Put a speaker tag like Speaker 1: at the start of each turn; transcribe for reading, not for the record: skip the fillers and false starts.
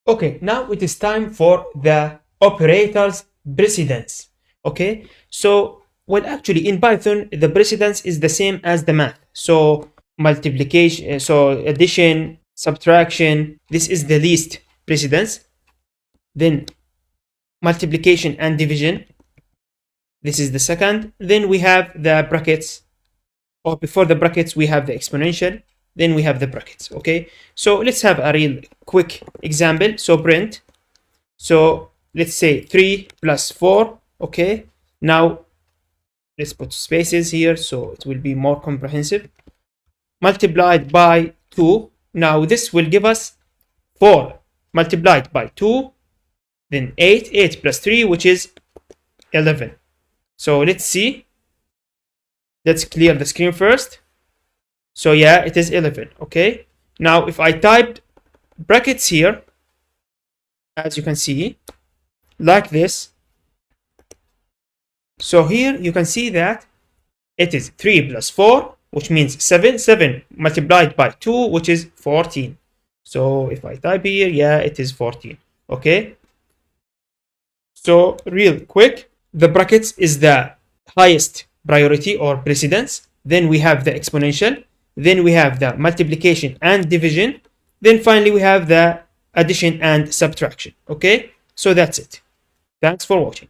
Speaker 1: Okay, now it is time for the operators precedence. Okay, so well, actually in Python the precedence is the same as the math. So multiplication, so addition, subtraction, this is the least precedence. Then multiplication and division, this is the second. Then we have the brackets, or before the brackets we have the exponential, then we have the brackets. Okay, so let's have a real quick example. So print, so let's say 3 plus 4. Okay, now let's put spaces here so it will be more comprehensive. Multiplied by 2. Now this will give us 4 multiplied by 2, then 8 plus 3, which is 11. So let's see, let's clear the screen first. So yeah, it is 11. Okay, now if I typed brackets here, as you can see, like this, so here you can see that it is 3 plus 4, which means 7. 7 multiplied by 2, which is 14. So if I type here, yeah, it is 14. Okay, so real quick, the brackets is the highest priority or precedence. Then we have the exponential. Then we have the multiplication and division. Then finally we have the addition and subtraction. Okay, so that's it. Thanks for watching.